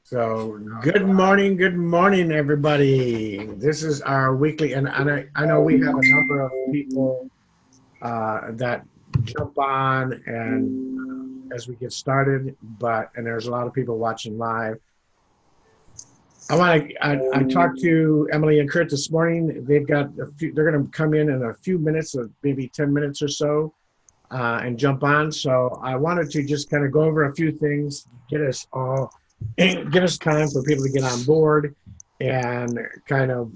So good morning, everybody. This is our weekly, and I know we have a number of people that jump on and as we get started, and there's a lot of people watching live. I talked to Emily and Kurt this morning. They've got they're going to come in a few minutes, maybe 10 minutes or so, and jump on. So I wanted to just kind of go over a few things, give us time for people to get on board and kind of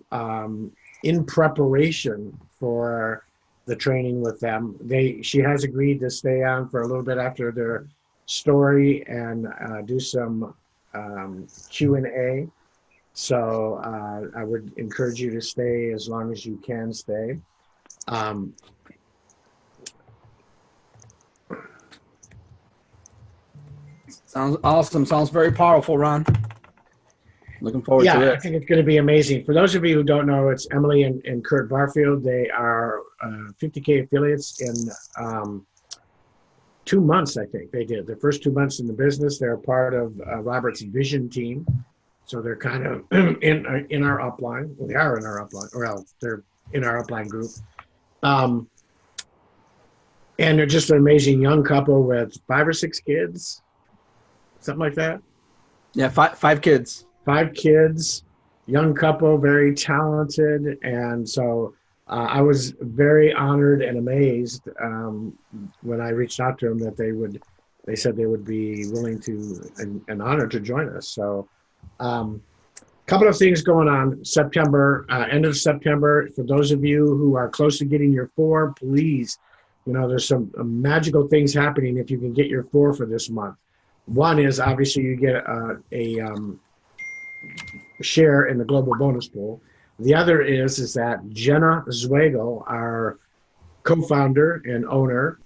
in preparation for the training with them. She has agreed to stay on for a little bit after their story and do some Q&A. So I would encourage you to stay as long as you can stay. Sounds awesome. Sounds very powerful, Ron. Looking forward to it. Yeah, I think it's going to be amazing. For those of you who don't know, it's Emily and Kurt Barfield. They are 50K affiliates in 2 months, I think they did. Their first 2 months in the business. They're part of Robert's vision team. So they're kind of in our upline. Well, they are in our upline. Well, they're in our upline group. And they're just an amazing young couple with 5 or 6 kids. Something like that? Yeah, five kids. 5 kids, young couple, very talented. And so I was very honored and amazed when I reached out to them that they said they would be willing to and honored to join us. So couple of things going on September, end of September. For those of you who are close to getting your 4, please, there's some magical things happening if you can get your 4 for this month. One is obviously you get a share in the global bonus pool. The other is that Jenna Zweigel, our co-founder and owner,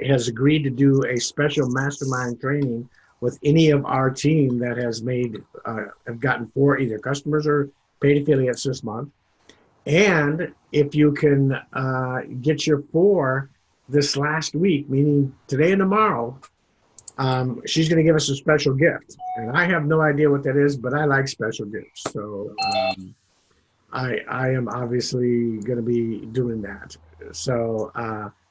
has agreed to do a special mastermind training with any of our team that have gotten 4 either customers or paid affiliates this month. And if you can get your 4 this last week, meaning today and tomorrow, she's going to give us a special gift. And I have no idea what that is, but I like special gifts. So I am obviously going to be doing that. So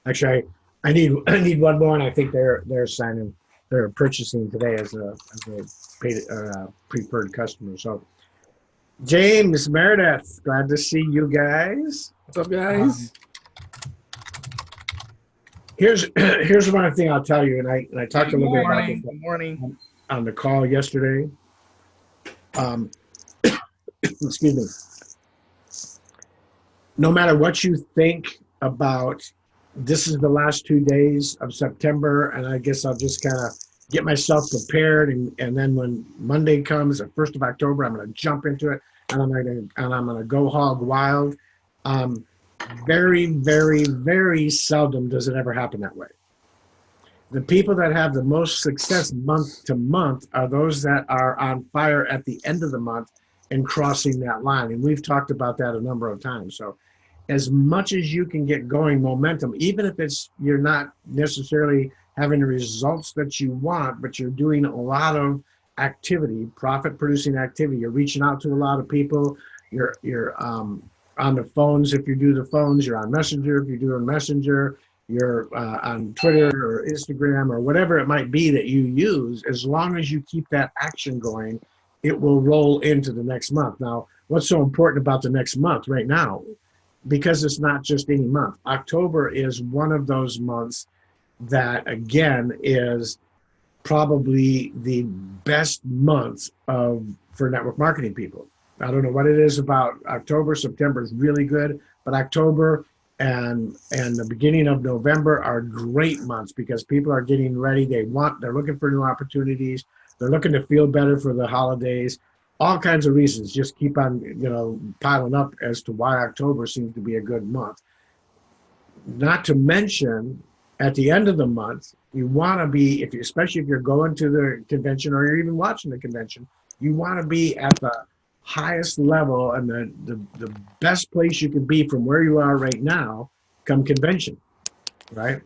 actually, I need one more, and I think they're purchasing today as a paid preferred customer. So James, Meredith, glad to see you guys. What's up, guys? Here's one thing I'll tell you, and I talked a little bit about this on the call yesterday. Excuse me. No matter what you think about, this is the last 2 days of September, and I guess I'll just kind of get myself prepared, and then when Monday comes, the 1st of October, I'm going to jump into it, and I'm going to go hog wild. Very, very, very seldom does it ever happen that way. The people that have the most success month to month are those that are on fire at the end of the month and crossing that line. And we've talked about that a number of times. So as much as you can get going momentum, even if you're not necessarily having the results that you want, but you're doing a lot of activity, profit producing activity, you're reaching out to a lot of people, you're on the phones if you do the phones, you're on Messenger if you're doing Messenger, you're on Twitter or Instagram or whatever it might be that you use. As long as you keep that action going, it will roll into the next month. Now, what's so important about the next month right now? Because it's not just any month. October is one of those months that, again, is probably the best month for network marketing people. I don't know what it is about October. September is really good, but October and the beginning of November are great months because people are getting ready. They're looking for new opportunities. They're looking to feel better for the holidays. All kinds of reasons just keep on, piling up as to why October seems to be a good month. Not to mention, at the end of the month, you want to be, especially if you're going to the convention or you're even watching the convention, you want to be at the highest level and the best place you can be from where you are right now come convention, right?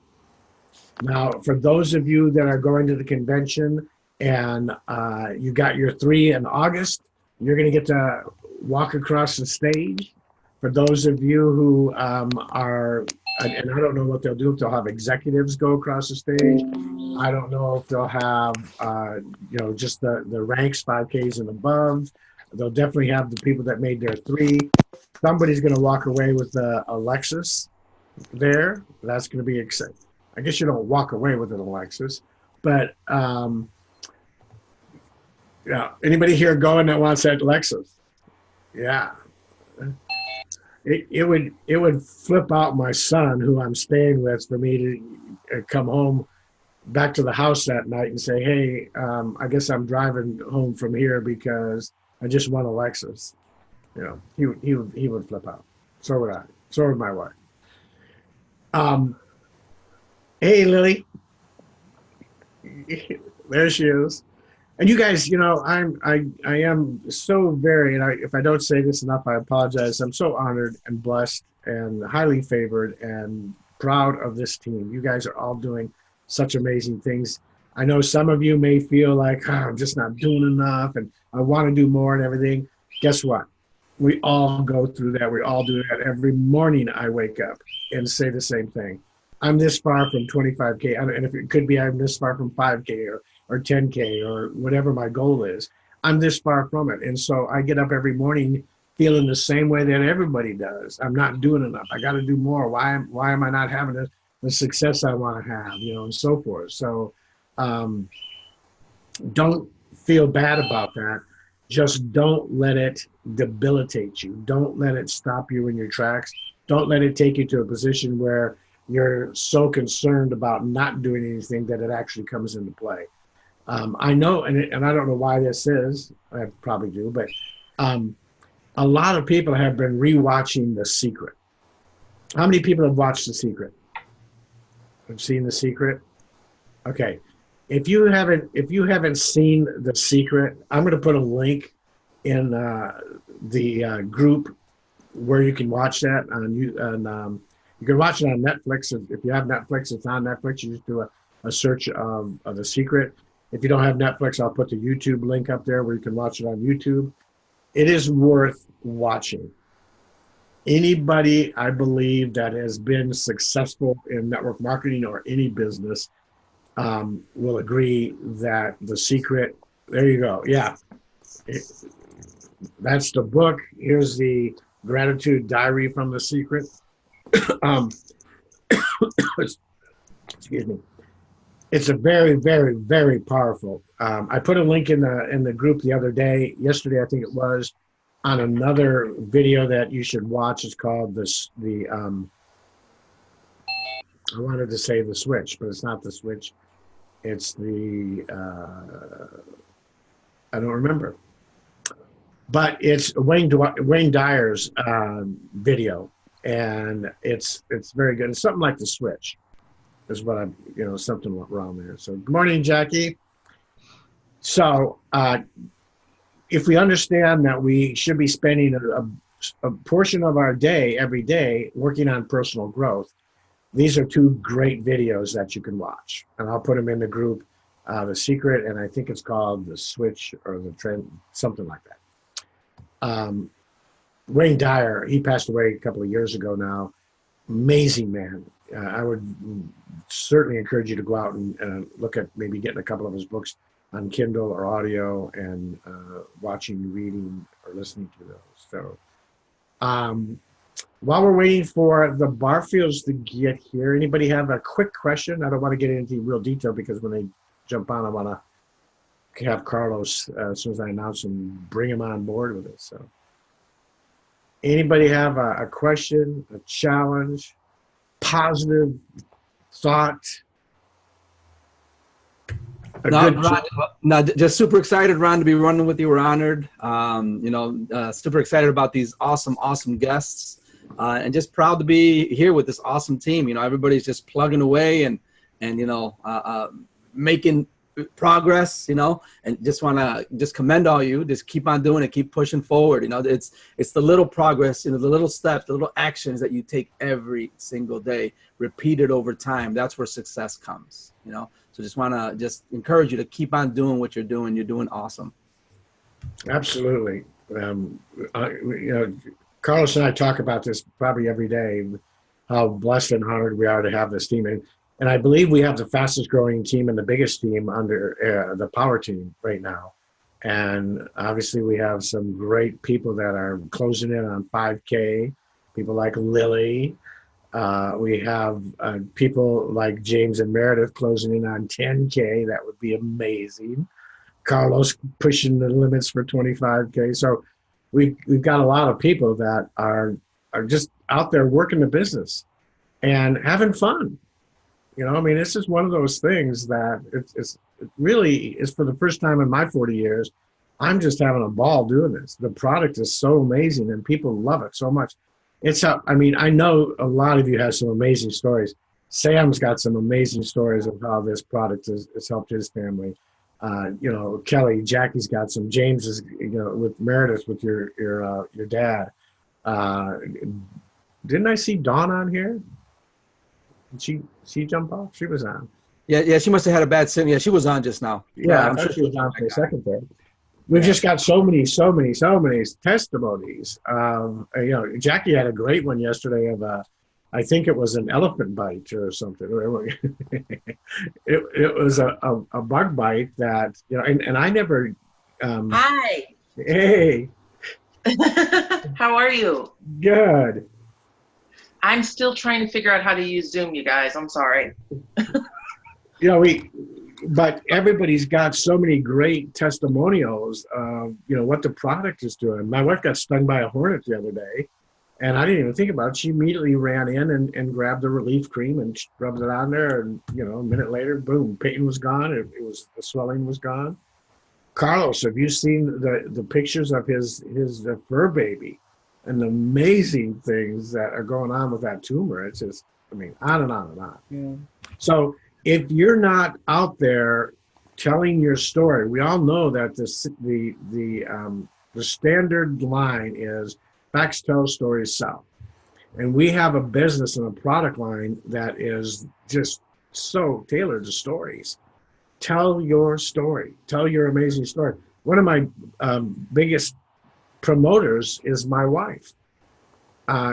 Now, for those of you that are going to the convention and you got your 3 in August, you're going to get to walk across the stage. For those of you who are, and I don't know what they'll do, if they'll have executives go across the stage. I don't know if they'll have, just the ranks, 5Ks and above. They'll definitely have the people that made their 3. Somebody's going to walk away with the Alexis there. That's going to be exciting. I guess you don't walk away with an Alexis, but anybody here going that wants that Lexus? Yeah. It would flip out my son, who I'm staying with, for me to come home back to the house that night and say, "Hey, I guess I'm driving home from here because I just won a Lexus." He would flip out. So would I. So would my wife. Hey, Lily. There she is. And you guys, I am so very, and if I don't say this enough, I apologize. I'm so honored and blessed and highly favored and proud of this team. You guys are all doing such amazing things. I know some of you may feel like, I'm just not doing enough and I want to do more and everything. Guess what? We all go through that. We all do that. Every morning I wake up and say the same thing. I'm this far from 25K. And if it could be, I'm this far from 5K or 10K or whatever my goal is. I'm this far from it. And so I get up every morning feeling the same way that everybody does. I'm not doing enough. I got to do more. Why am I not having the success I want to have, and so forth. So don't feel bad about that. Just don't let it debilitate you. Don't let it stop you in your tracks. Don't let it take you to a position where you're so concerned about not doing anything that it actually comes into play. I know, and I don't know why this is, I probably do, but a lot of people have been rewatching The Secret. How many people have watched The Secret? Have seen The Secret? Okay. If you haven't seen The Secret, I'm going to put a link in the group where you can watch that you can watch it on Netflix. If you have Netflix, it's on Netflix. You just do a search of The Secret. If you don't have Netflix, I'll put the YouTube link up there where you can watch it on YouTube. It is worth watching. Anybody, I believe, that has been successful in network marketing or any business will agree that The Secret, there you go. Yeah. That's the book. Here's the gratitude diary from The Secret. Excuse me. It's a very, very, very powerful. I put a link in the group yesterday, I think it was, on another video that you should watch. It's called I wanted to say The Switch, but it's not The Switch. It's I don't remember. But it's Wayne Dyer's video, and it's very good. It's something like The Switch is what something went wrong there. So good morning, Jackie. So if we understand that we should be spending a portion of our day every day working on personal growth, these are 2 great videos that you can watch. And I'll put them in the group, The Secret, and I think it's called The Switch or The Trend, something like that. Wayne Dyer, he passed away a couple of years ago now. Amazing man. I would certainly encourage you to go out and look at maybe getting a couple of his books on Kindle or audio and watching, reading, or listening to those. So while we're waiting for the Barfields to get here, anybody have a quick question? I don't want to get into real detail because when they jump on, I want to have Carlos, as soon as I announce him, bring him on board with it. So anybody have a question, a challenge, positive thought? No, just super excited, Ron, to be running with you. We're honored. Super excited about these awesome guests, and just proud to be here with this awesome team. Everybody's just plugging away and making progress, you know, and just want to just commend all you. Just keep on doing it, keep pushing forward. You know, it's the little progress, you know, the little steps, the little actions that you take every single day, repeated over time. That's where success comes, you know. So just want to just encourage you to keep on doing what you're doing. You're doing awesome. Absolutely. Carlos and I talk about this probably every day, how blessed and honored we are to have this team. And I believe we have the fastest growing team and the biggest team under the power team right now. And obviously we have some great people that are closing in on 5K, people like Lily. We have people like James and Meredith closing in on 10K. That would be amazing. Carlos pushing the limits for 25K. So we've got a lot of people that are just out there working the business and having fun. You know, I mean, this is one of those things that it really is for the first time in my 40 years. I'm just having a ball doing this. The product is so amazing and people love it so much. I mean, I know a lot of you have some amazing stories. Sam's got some amazing stories of how this product has helped his family. Kelly, Jackie's got some. James is, with Meredith, with your dad. Didn't I see Dawn on here? Did she jump off? She was on. Yeah, she must have had a bad sim. Yeah, she was on just now. Yeah, I'm sure she was on for a second there. We've just got so many testimonies. Jackie had a great one yesterday of I think it was an elephant bite or something. It was a bug bite that, and I never. Hi. Hey. How are you? Good. I'm still trying to figure out how to use Zoom, you guys. I'm sorry. But everybody's got so many great testimonials of, what the product is doing. My wife got stung by a hornet the other day, and I didn't even think about it. She immediately ran in and grabbed the relief cream and rubbed it on there, and, a minute later, boom, pain was gone. The swelling was gone. Carlos, have you seen the pictures of his fur baby and the amazing things that are going on with that tumor? It's just, on and on and on. Yeah. So if you're not out there telling your story, we all know that the standard line is facts tell, stories sell. And we have a business and a product line that is just so tailored to stories. Tell your story. Tell your amazing story. One of my biggest promoters is my wife.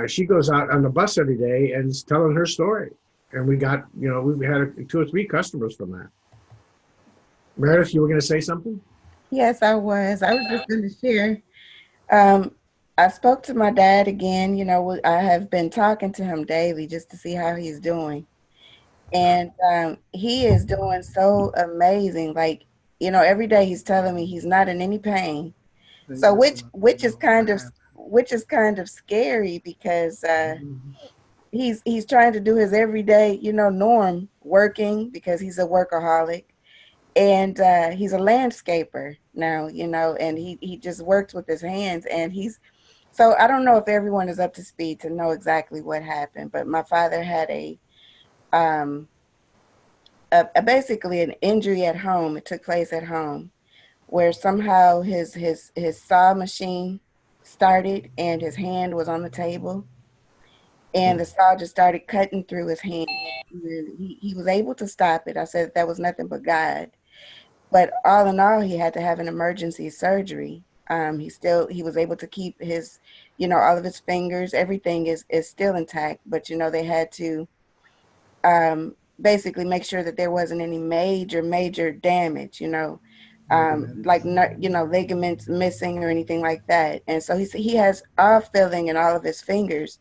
She goes out on the bus every day and is telling her story. And we got, we've had 2 or 3 customers from that. Meredith, you were going to say something? Yes, I was. I was just going to share. I spoke to my dad again. I have been talking to him daily just to see how he's doing. And he is doing so amazing. Like, every day he's telling me he's not in any pain. So which is kind of scary because he's trying to do his everyday, norm, working because he's a workaholic, and he's a landscaper now, and he just works with his hands, and so I don't know if everyone is up to speed to know exactly what happened, but my father had basically an injury at home. It took place at home, where somehow his saw machine started and his hand was on the table, and the saw just started cutting through his hand. He was able to stop it. I said that was nothing but God. But all in all, he had to have an emergency surgery. He was able to keep his, all of his fingers. Everything is still intact. But they had to basically make sure that there wasn't any major damage. Like ligaments missing or anything like that. And so he has all filling in all of his fingers,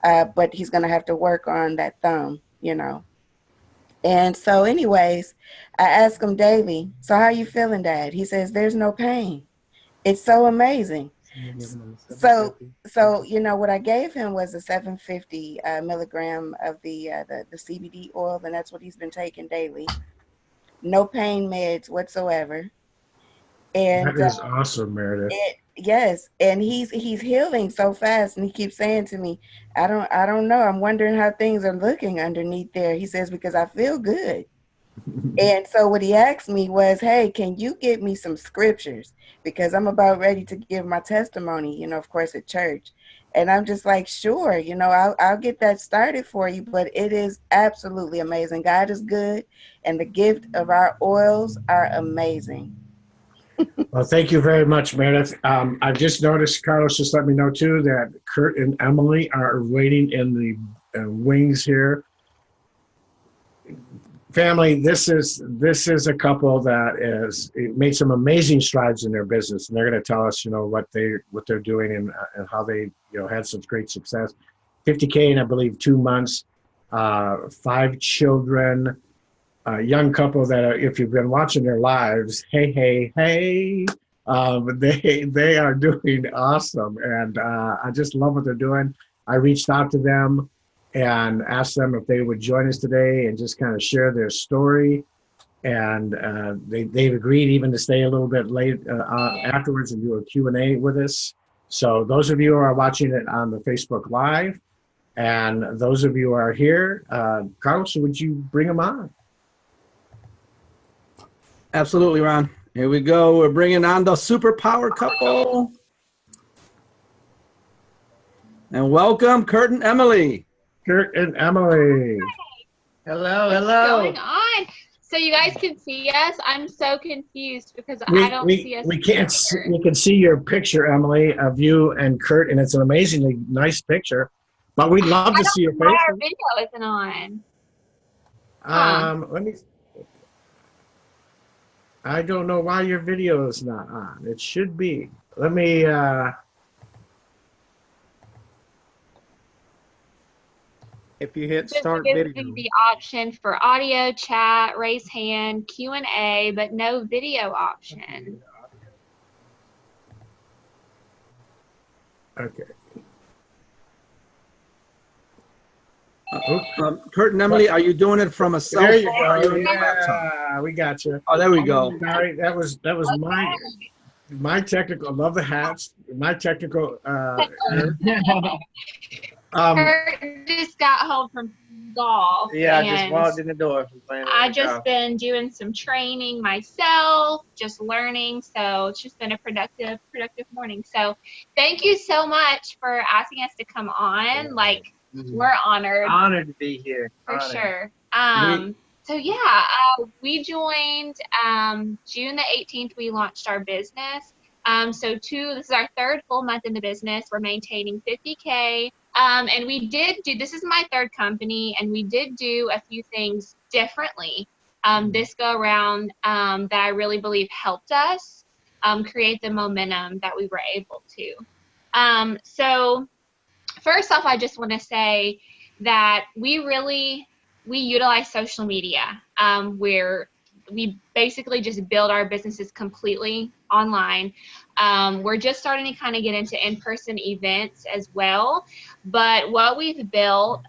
but he's gonna have to work on that thumb. And so, anyways, I ask him daily, so how are you feeling, Dad? He says, there's no pain. It's so amazing. So what I gave him was a 750 milligram of the CBD oil, and that's what he's been taking daily. No pain meds whatsoever. And that is awesome, Meredith. Yes, and he's healing so fast, and he keeps saying to me, I don't know. I'm wondering how things are looking underneath there. He says, because I feel good. And so what he asked me was, hey, can you get me some scriptures? Because I'm about ready to give my testimony, of course, at church. And I'm just like, sure, I'll get that started for you. But it is absolutely amazing. God is good. And the gift of our oils are amazing. Well, thank you very much, Meredith. I've just noticed, Carlos just let me know too, that Kurt and Emily are waiting in the wings here. Family, this is a couple that made some amazing strides in their business, and they're going to tell us, what they're doing and how they, had such great success. 50K in, I believe, 2 months, 5 children, a young couple that are, if you've been watching their lives, hey, they are doing awesome, and I just love what they're doing. I reached out to them and asked them if they would join us today and just kind of share their story. And they've agreed even to stay a little bit late afterwards and do a Q&A with us. So those of you who are watching it on the Facebook Live, and those of you who are here, Carlos, would you bring them on? Absolutely, Ron. Here we go. We're bringing on the superpower couple. And welcome, Kurt and Emily. Kurt and Emily. Hello, What's hello. going on? So you guys can see us? I'm so confused because I don't see us. We can't. We can see your picture, Emily, of you and Kurt, and it's an amazingly nice picture. But we'd love to see your face. Our video isn't on. Let me. I don't know why your video is not on. It should be. Let me. If you hit Just start gives video. you the option for audio, chat, raise hand, Q&A, but no video option. Okay. Kurt and Emily, are you doing it from a cell There phone? you Or are go. you on a laptop? Yeah, we got you. Oh, there we go. Sorry, that was my technical. I love the hats. My technical. Kurt just got home from golf. Yeah, I just and walked in the door from playing. I just been doing some training myself, just learning. So it's just been a productive morning. So thank you so much for asking us to come on. Like, we're honored. Honored to be here. For Honored. sure. So yeah, we joined June the 18th. We launched our business. This is our third full month in the business. We're maintaining 50K. And we did do, this is my third company, and we did do a few things differently this go around that I really believe helped us create the momentum that we were able to. So first off, I just want to say that we utilize social media where we basically just build our businesses completely online. We're just starting to kind of get into in-person events as well, but what we've built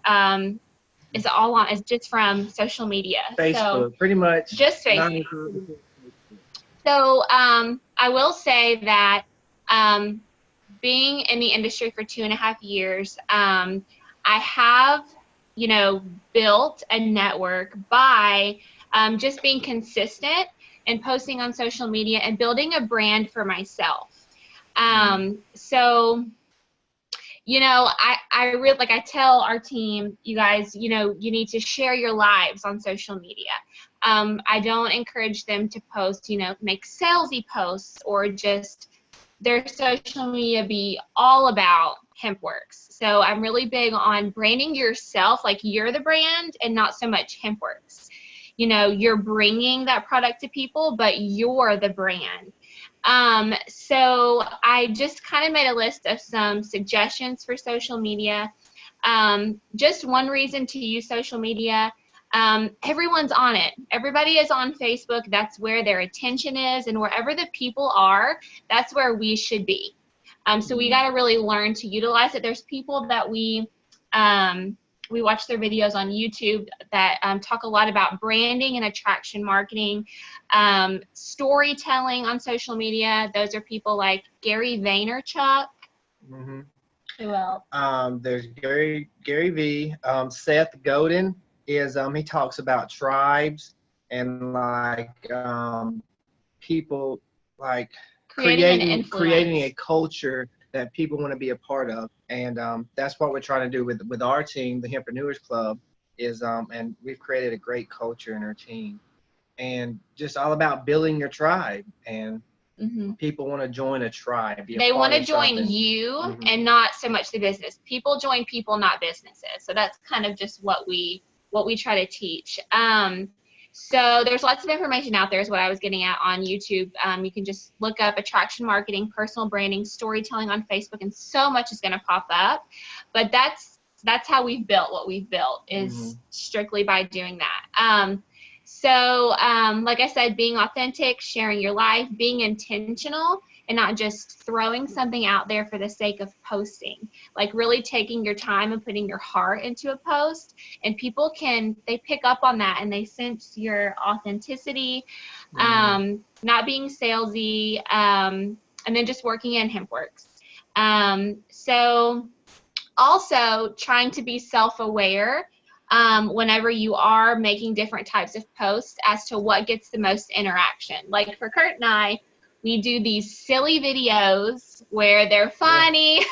is just from social media. Facebook, so, pretty much. Just Facebook. So I will say that being in the industry for 2.5 years, I have, built a network by just being consistent and posting on social media and building a brand for myself. I really, like I tell our team, you guys, you need to share your lives on social media. I don't encourage them to post, make salesy posts or just their social media be all about HempWorks. So I'm really big on branding yourself, like you're the brand and not so much HempWorks. You're bringing that product to people, but you're the brand. So I just kind of made a list of some suggestions for social media. Just one reason to use social media. Everyone's on it. Everybody is on Facebook. That's where their attention is, and wherever the people are, that's where we should be. So we got to really learn to utilize it. There's people that we watch their videos on YouTube that talk a lot about branding and attraction marketing, storytelling on social media. Those are people like Gary Vaynerchuk. Mm-hmm. Who else? There's Gary V. Seth Godin is he talks about tribes and like people like Creating an creating a influence. culture that people want to be a part of. And that's what we're trying to do with our team, the Hempreneurs Club, is and we've created a great culture in our team, and just all about building your tribe. And Hmm. people want to join a tribe, be a They part want to of join something. you Mhm. and not so much the business. People join people, not businesses. So that's kind of just what we try to teach. So there's lots of information out there is what I was getting at on YouTube. You can just look up attraction marketing, personal branding, storytelling on Facebook, and so much is going to pop up. But that's how we've built what we've built, is strictly by doing that. Like I said, being authentic, sharing your life, being intentional, and not just throwing something out there for the sake of posting. Like really taking your time and putting your heart into a post, and people they pick up on that and they sense your authenticity, not being salesy, and then just working in HempWorks. So also trying to be self-aware whenever you are making different types of posts as to what gets the most interaction. Like for Kurt and I, we do these silly videos where they're funny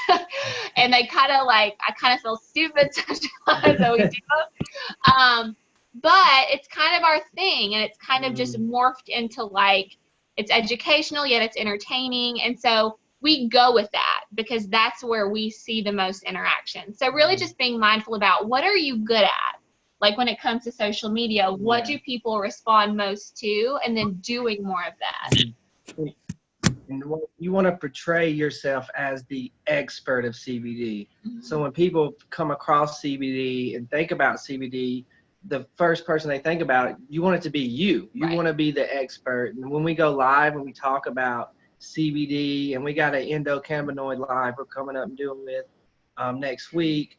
and they kind of I kind of feel stupid sometimes that we do them. But it's kind of our thing, and it's kind of just morphed into it's educational yet it's entertaining, and so we go with that because that's where we see the most interaction. So really just being mindful about what are you good at? Like when it comes to social media, what do people respond most to? And then doing more of that. And you want to portray yourself as the expert of CBD. So when people come across CBD and think about CBD, the first person they think about, you want it to be you. You want to be the expert. And when we go live and we talk about CBD, and we got an endocannabinoid live we're coming up and doing with next week,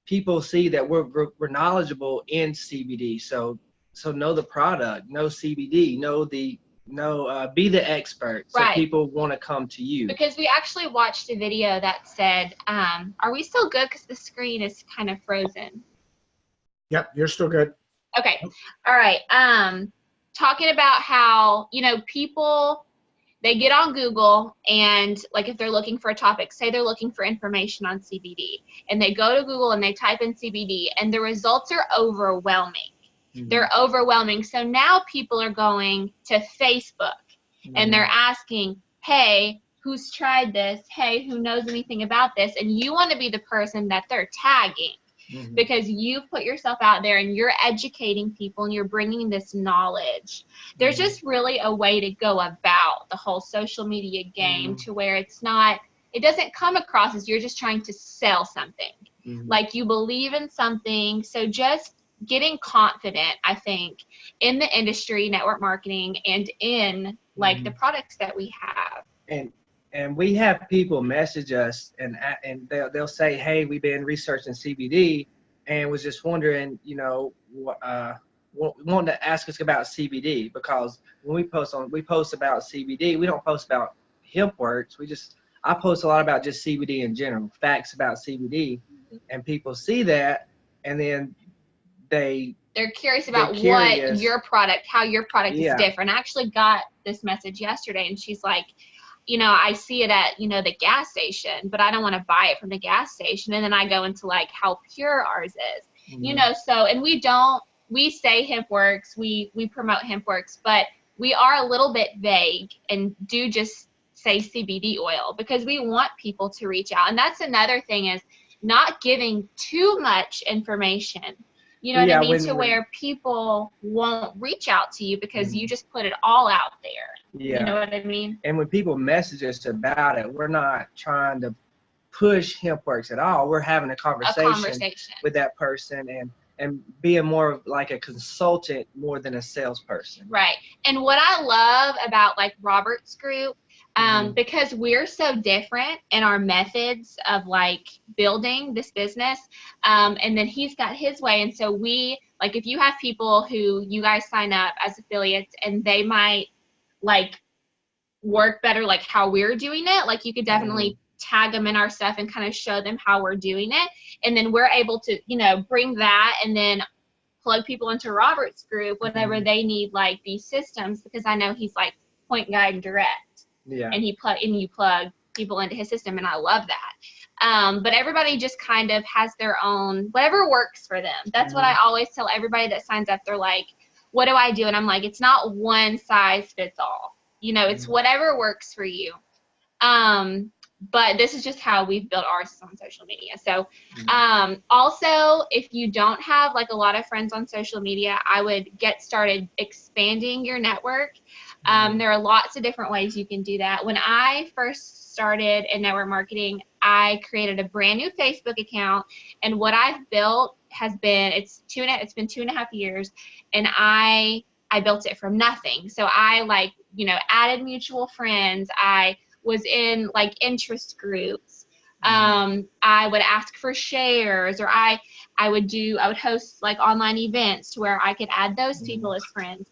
people see that we're knowledgeable in CBD. So know the product, know CBD, be the expert. So people want to come to you. Because we actually watched a video that said, are we still good? Because the screen is kind of frozen. Yep, you're still good. Okay. All right. Talking about how, people, they get on Google and if they're looking for a topic, say they're looking for information on CBD, and they go to Google and they type in CBD and the results are overwhelming. They're overwhelming. So now people are going to Facebook and they're asking, hey, who's tried this? Hey, who knows anything about this? And you want to be the person that they're tagging. Because you've put yourself out there and you're educating people and you're bringing this knowledge. There's just really a way to go about the whole social media game to where it doesn't come across as you're just trying to sell something. Like you believe in something. So just getting confident, I think, in the industry, network marketing, and in the products that we have. And we have people message us and they'll say, hey, we've been researching CBD and was just wondering, wanting to ask us about CBD, because when we post about CBD, we don't post about HempWorks. I post a lot about just CBD in general, facts about CBD, and people see that and then they're curious about what your product, how your product is different. I actually got this message yesterday and she's like, I see it at, the gas station, but I don't want to buy it from the gas station. And then I go into how pure ours is, and we say HempWorks, we promote HempWorks, but we are a little bit vague and do just say CBD oil because we want people to reach out. And that's another thing, is not giving too much information. You know what I mean? Where people won't reach out to you because you just put it all out there. Yeah. You know what I mean? And when people message us about it, we're not trying to push HempWorks at all. We're having a conversation with that person and being more of like a consultant more than a salesperson. Right. And what I love about Robert's group, because we're so different in our methods of building this business, and then he's got his way. And so we, if you have people who you guys sign up as affiliates and they might work better how we're doing it, you could definitely tag them in our stuff and kind of show them how we're doing it, and then we're able to bring that and then plug people into Robert's group whenever they need like these systems, because I know he's like point, guide, and direct. Yeah. And you plug people into his system, and I love that. But everybody just kind of has their own, whatever works for them. That's what I always tell everybody that signs up. They're like, what do I do? And I'm like, it's not one size fits all. You know, it's whatever works for you. But this is just how we've built ours on social media. So also, if you don't have like a lot of friends on social media, I would get started expanding your network. There are lots of different ways you can do that. When I first started in network marketing, I created a brand new Facebook account, and what I've built has been, it's been 2.5 years, and I built it from nothing. So I like, you know, added mutual friends. I was in like interest groups. I would ask for shares, or I would host like online events to where I could add those people as friends.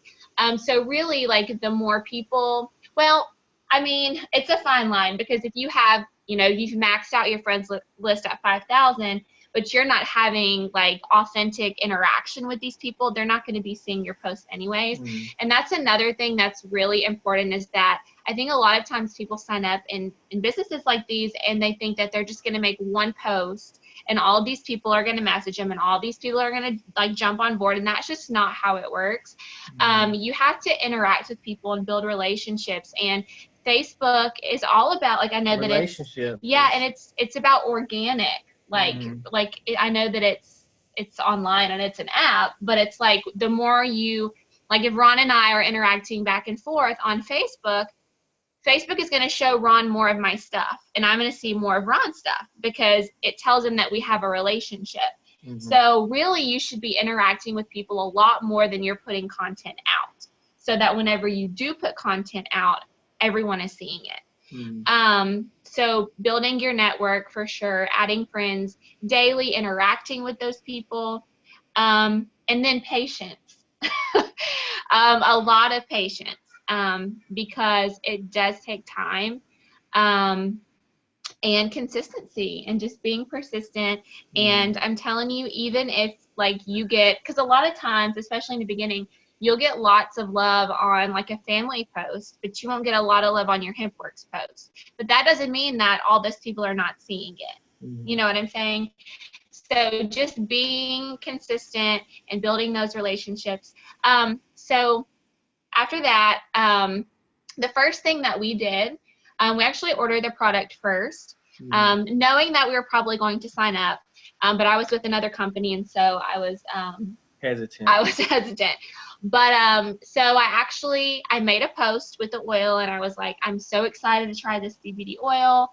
So really, like, the more people, well, I mean, it's a fine line, because if you have, you know, you've maxed out your friends list at 5,000, but you're not having like authentic interaction with these people, they're not going to be seeing your posts anyways. And that's another thing that's really important, is that I think a lot of times people sign up in businesses like these, and they think that they're just going to make one post and all of these people are going to message them and all these people are going to like jump on board. And that's just not how it works. You have to interact with people and build relationships. And Facebook is all about, like, I know that it's about organic. I know that it's online and it's an app, but it's like, the more you, like, if Ron and I are interacting back and forth on Facebook is going to show Ron more of my stuff, and I'm going to see more of Ron's stuff, because it tells him that we have a relationship. So really, you should be interacting with people a lot more than you're putting content out, so that whenever you do put content out, everyone is seeing it. So building your network for sure, adding friends, daily interacting with those people, and then patience. A lot of patience, because it does take time, and consistency, and just being persistent. And I'm telling you, even if like you get, because a lot of times, especially in the beginning, you'll get lots of love on like a family post, but you won't get a lot of love on your HempWorks post. But that doesn't mean that all those people are not seeing it. You know what I'm saying? So just being consistent and building those relationships. So after that, the first thing that we did, we actually ordered the product first, knowing that we were probably going to sign up. But I was with another company, and so I was hesitant. But so I made a post with the oil, and I was like, I'm so excited to try this CBD oil,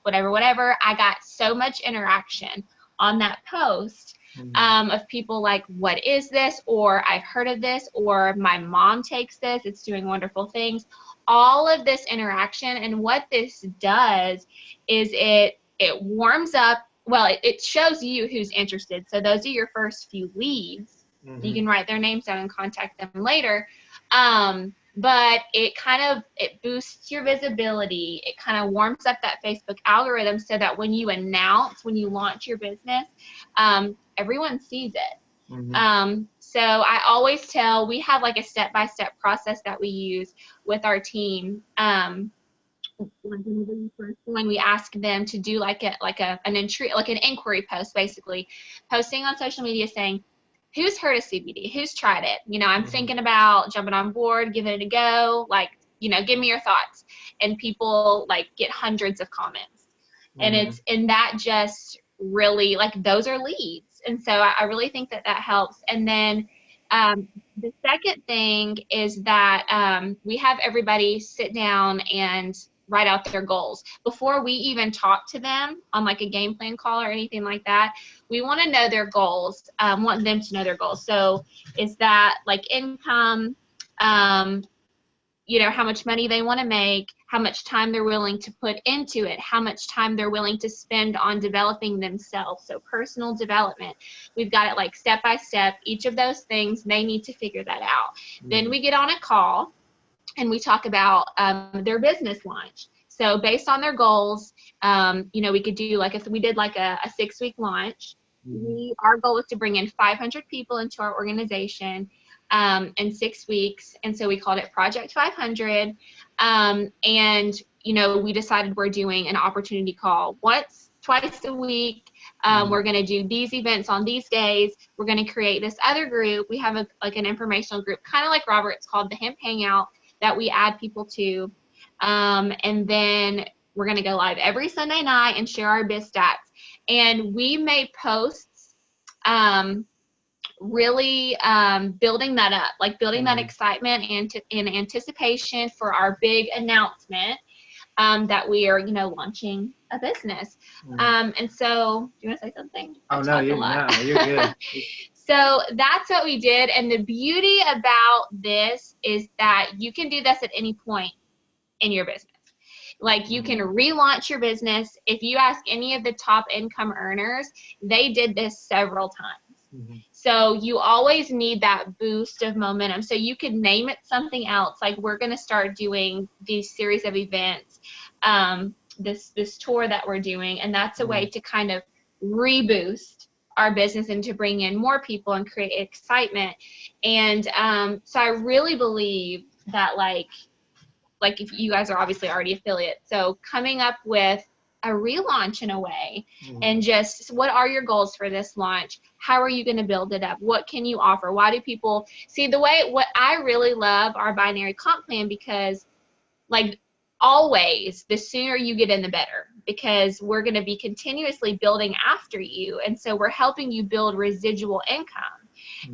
whatever. I got so much interaction on that post, of people like, what is this? Or I've heard of this, or my mom takes this, it's doing wonderful things. All of this interaction, and what this does is it warms up, well, it shows you who's interested. So those are your first few leads. You can write their names down and contact them later. But it boosts your visibility. It kind of warms up that Facebook algorithm, so that when you launch your business, everyone sees it. So I always tell, we have like a step-by-step process that we use with our team. When we ask them to do an inquiry post, basically posting on social media saying, who's heard of CBD? Who's tried it? You know, I'm thinking about jumping on board, giving it a go. Like, you know, give me your thoughts. And people like get hundreds of comments. And that just really, like, those are leads. And so I really think that helps. And then the second thing is that we have everybody sit down and write out their goals. Before we even talk to them on like a game plan call or anything like that, we want to know their goals, want them to know their goals. So is that like income, you know, how much money they want to make, how much time they're willing to put into it, how much time they're willing to spend on developing themselves. So personal development, we've got it like step by step. Each of those things, they need to figure that out. Then we get on a call and we talk about their business launch. So based on their goals, you know, we could do like, if we did like a 6-week launch, Our goal is to bring in 500 people into our organization in 6 weeks. And so we called it Project 500. And, you know, we decided we're doing an opportunity call twice a week. We're going to do these events on these days. We're going to create this other group. We have like an informational group, kind of like Robert's, called the Hemp Hangout, that we add people to. And then we're going to go live every Sunday night and share our biz stats. And we made posts really building that up, like building that excitement and in anticipation for our big announcement that we are, you know, launching a business. And so, do you want to say something? Oh, no, you're good. So that's what we did. And the beauty about this is that you can do this at any point in your business. Like, you can relaunch your business. If you ask any of the top income earners, they did this several times. So you always need that boost of momentum. So you could name it something else. Like, we're going to start doing these series of events, this tour that we're doing. And that's a way to kind of reboost our business and to bring in more people and create excitement. And so I really believe that, like if you guys are obviously already affiliates, so coming up with a relaunch in a way, and just, what are your goals for this launch? How are you going to build it up? What can you offer? Why do people see what I really love our binary comp plan, because, like, always the sooner you get in, the better, because we're going to be continuously building after you. And so we're helping you build residual income.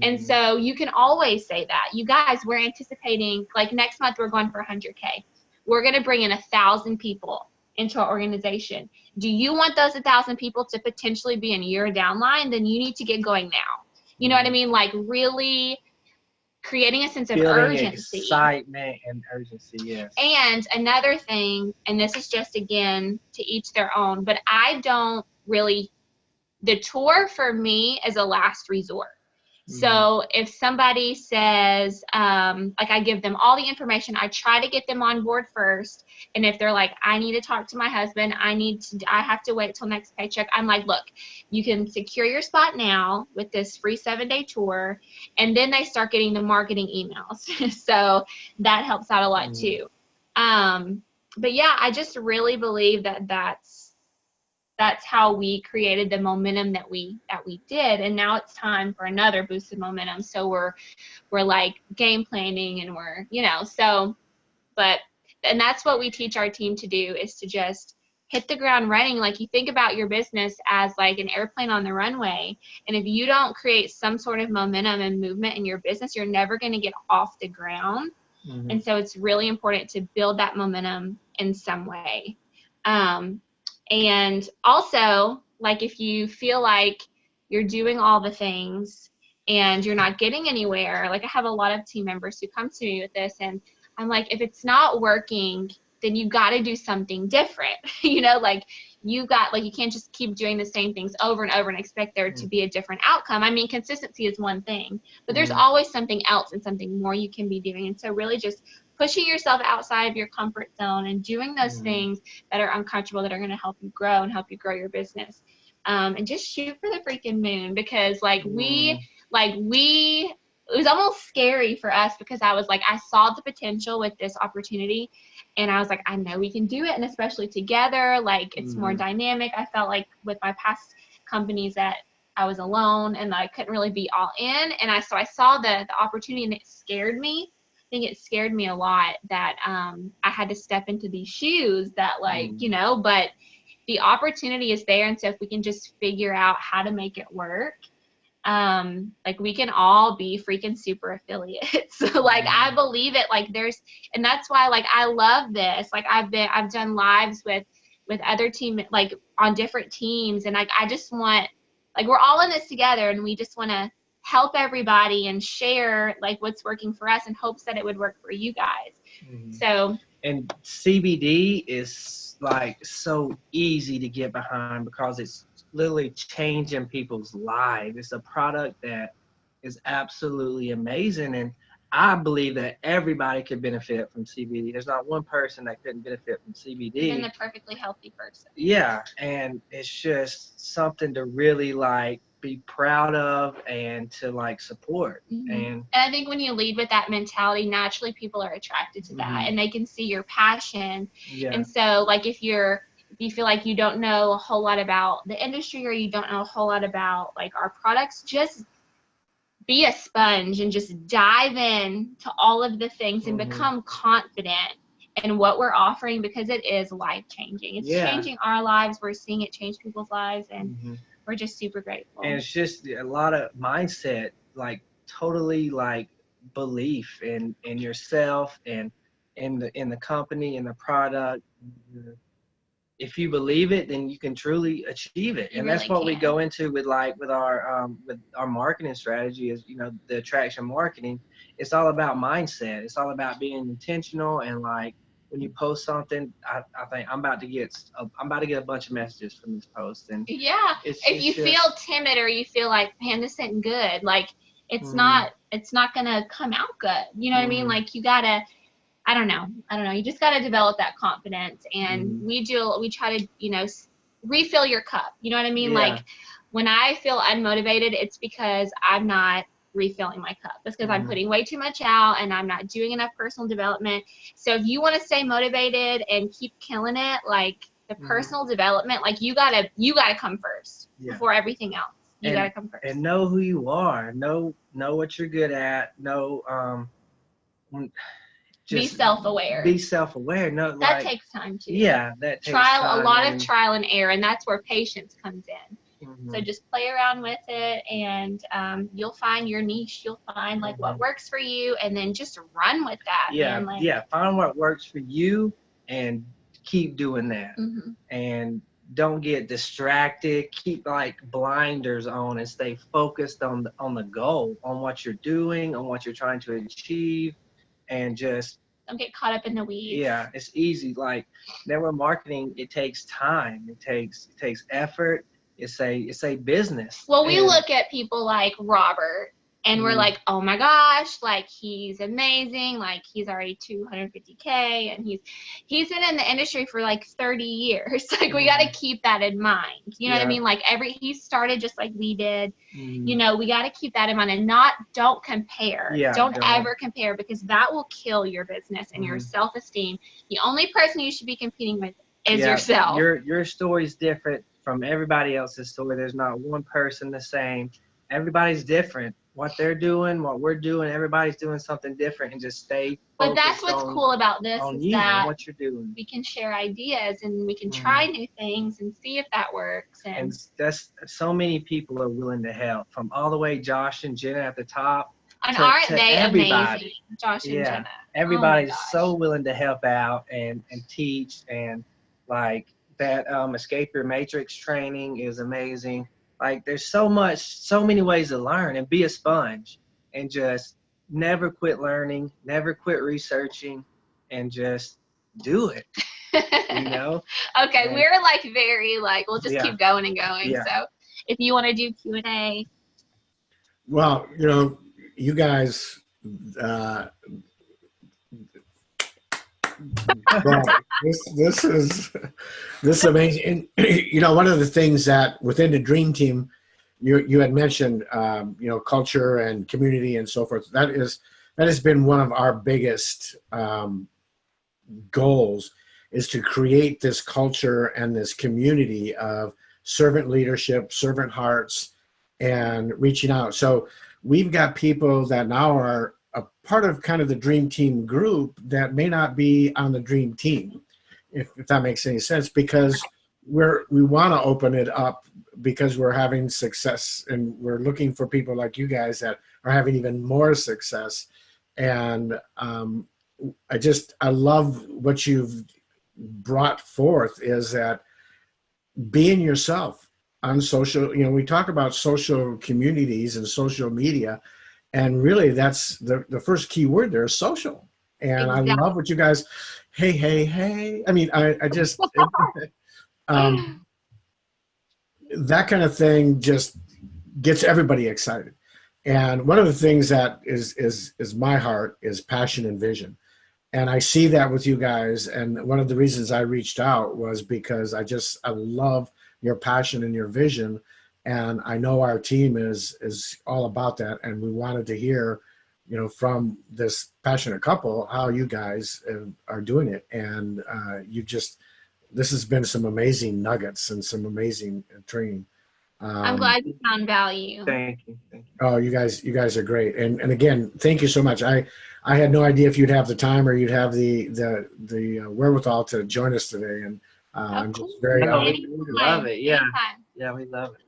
And so you can always say that, you guys, we're anticipating, like, next month we're going for 100K. We're going to bring in 1,000 people into our organization. Do you want those 1,000 people to potentially be in your downline? Then you need to get going now. You know what I mean? Like, really creating a sense of urgency. Excitement and urgency, yes. And another thing, and this is just, again, to each their own, but I don't really, the tour for me is a last resort. So if somebody says, like, I give them all the information, I try to get them on board first. And if they're like, I need to talk to my husband, I have to wait till next paycheck, I'm like, look, you can secure your spot now with this free 7-day tour. And then they start getting the marketing emails. So that helps out a lot too. But yeah, I just really believe that that's how we created the momentum that we did. And now it's time for another boost of momentum. So we're like game planning, and we're, you know, and that's what we teach our team to do, is to just hit the ground running. Like, you think about your business as like an airplane on the runway. And if you don't create some sort of momentum and movement in your business, you're never going to get off the ground. And so it's really important to build that momentum in some way. And also, like, if you feel like you're doing all the things and you're not getting anywhere, like, I have a lot of team members who come to me with this, and I'm like, if it's not working, then you got to do something different. You know, like, you can't just keep doing the same things over and over and expect there to be a different outcome. I mean, consistency is one thing, but there's always something else and something more you can be doing. And so really just pushing yourself outside of your comfort zone and doing those things that are uncomfortable, that are going to help you grow and help you grow your business. And just shoot for the freaking moon, because it was almost scary for us, because I was like, I saw the potential with this opportunity, and I was like, I know we can do it. And especially together, like, it's more dynamic. I felt like with my past companies that I was alone and I couldn't really be all in. And I saw the opportunity, and it scared me. I think it scared me a lot that I had to step into these shoes that, like, you know, but the opportunity is there. And so if we can just figure out how to make it work, like, we can all be freaking super affiliates. Like, I believe it. Like, and that's why, like, I love this. Like, I've done lives with other team, like, on different teams. And like, I just want, like, we're all in this together, and we just want to help everybody and share, like, what's working for us in hopes that it would work for you guys. So, and CBD is, like, so easy to get behind, because it's literally changing people's lives. It's a product that is absolutely amazing, and I believe that everybody could benefit from CBD. There's not one person that couldn't benefit from CBD. Even the perfectly healthy person. Yeah, and it's just something to really, like, be proud of and to like support. Mhm. And And I think when you lead with that mentality, naturally people are attracted to that, Mhm. and they can see your passion. yeah, And so, like, if you feel like you don't know a whole lot about the industry, or you don't know a whole lot about like our products, just be a sponge and just dive in to all of the things and Mhm. become confident in what we're offering, because it is life changing. It's Yeah. changing our lives. We're seeing it change people's lives, and Mhm. we're just super grateful. And it's just a lot of mindset, like totally like belief in yourself and in the company and the product. If you believe it, then you can truly achieve it. You And that's really what we can. go into with our marketing strategy is, the attraction marketing. It's all about mindset. It's all about being intentional. And like when you post something, I think I'm about to get a bunch of messages from this post. And Yeah. If you feel just, timid, or you feel like, man, this isn't good, like it's Mhm. not gonna come out good. You know what I mean? Mhm. Like you gotta, I don't know. You just gotta develop that confidence. And Mhm. we try to, refill your cup. You know what I mean? Yeah. Like when I feel unmotivated, it's because I'm not refilling my cup. It's because I'm Mhm. putting way too much out and I'm not doing enough personal development. So if you want to stay motivated and keep killing it, like the Mhm. personal development, like you gotta come first Yeah. before everything else. You gotta come first. And know who you are. Know what you're good at. Know Be just self-aware. be self-aware. No, That like takes time too. yeah, that takes A time. lot of trial and error, and that's where patience comes in. Mhm. So just play around with it, and you'll find your niche. You'll find like what Mhm. works for you, and then just run with that, Yeah, man. Like, yeah. Find what works for you and keep doing that. mhm. And don't get distracted. Keep like blinders on and stay focused on the goal, on what you're doing, on what you're trying to achieve, and just Don't get caught up in the weeds. yeah, it's easy. Like network marketing, it takes time. It takes effort. It's a business. Well, we And look at people like Robert, and we're Mhm. like, oh my gosh, like he's amazing, like he's already 250K, and he's been in the industry for like 30 years. Like we got to keep that in mind. You know what I Yeah. mean? Like he started just like we did. Mhm. We got to keep that in mind, and don't compare. Yeah, Don't don't. ever compare, because that will kill your business and your Mhm. self-esteem. The only person you should be competing with is Yeah, yourself. Your story's different from everybody else's story. There's not one person the same. Everybody's different. What they're doing, what we're doing, everybody's doing something different, and just stay But that's focused what's cool about this, on is you and that what you're doing. we can share ideas, and we can Mhm. try new things and see if that works. And that's so many people are willing to help, from all the way Josh and Jenna at the top aren't to they everybody. amazing, Josh and Yeah, Jenna? everybody's Oh my gosh. so willing to help out and teach, and like that escape your matrix training is amazing. Like there's so many ways to learn, and be a sponge and just never quit learning, never quit researching, and just do it. Okay, And we're like very like, we'll just yeah, keep going and going. yeah. So if you want to do Q&A, Well, you guys, uh, well, this is amazing. And one of the things that within the dream team, you had mentioned, culture and community and so forth. That has been one of our biggest goals, is to create this culture and this community of servant leadership, servant hearts, and reaching out. So we've got people that now are a part of kind of the dream team group that may not be on the dream team, if that makes any sense, because we want to open it up, because we're having success, and we're looking for people like you guys that are having even more success. And I love what you've brought forth, is that being yourself on social, we talk about social communities and social media, and really that's the first key word there is social. And I exactly. love what you guys, hey. I mean, I just, that kind of thing just gets everybody excited. And one of the things that is my heart is passion and vision. And I see that with you guys. And one of the reasons I reached out was because I love your passion and your vision. And I know our team is all about that. And we wanted to hear, from this passionate couple, how you guys are doing it. And this has been some amazing nuggets and some amazing training. I'm glad you found value. Thank you. Oh, you guys are great. And again, thank you so much. I had no idea if you'd have the time or you'd have the wherewithal to join us today. And I'm just very we love it. Yeah. Anytime. Yeah, we love it.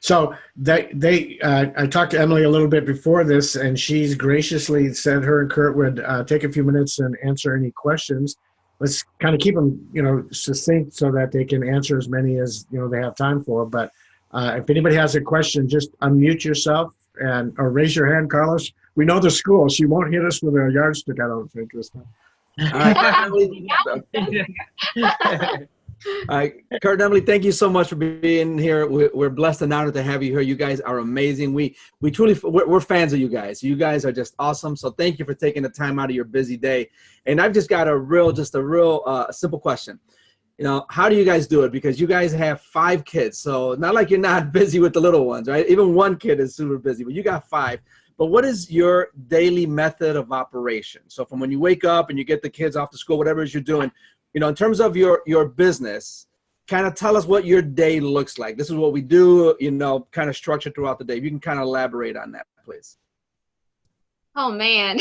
So I talked to Emily a little bit before this, and she's graciously said her and Kurt would take a few minutes and answer any questions. Let's kind of keep them, succinct so that they can answer as many as they have time for. But if anybody has a question, just unmute yourself or raise your hand, Carlos. We know the school. She won't hit us with a yardstick, I don't think, this time. All right, Kurt and Emily, thank you so much for being here. We're blessed and honored to have you here. You guys are amazing. We're fans of you guys. You guys are just awesome. So thank you for taking the time out of your busy day. And I've just got a real simple question. How do you guys do it? Because you guys have 5 kids. So not like you're not busy with the little ones, right? Even one kid is super busy, but you got 5. But what is your daily method of operation? So from when you wake up and you get the kids off to school, whatever it is you're doing, in terms of your business, kind of tell us what your day looks like. This is what we do, kind of structured throughout the day. You can kind of elaborate on that, please. Oh, man.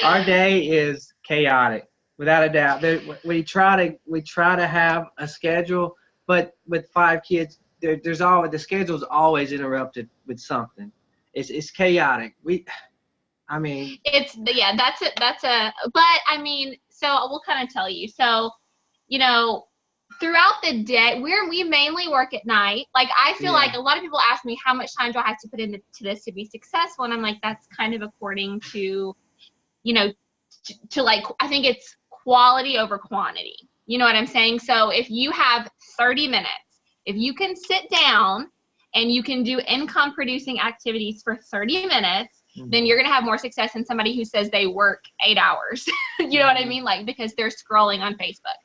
Our day is chaotic, without a doubt. We try to have a schedule, but with 5 kids, the schedule's always interrupted with something. It's chaotic. So we'll kind of tell you. So, throughout the day, we mainly work at night. Like, I feel like a lot of people ask me, how much time do I have to put into this to be successful? And I'm like, that's kind of according to, I think it's quality over quantity. You know what I'm saying? So if you have 30 minutes, if you can sit down and you can do income producing activities for 30 minutes, then you're going to have more success than somebody who says they work 8 hours. You know what I mean? Like, because they're scrolling on Facebook.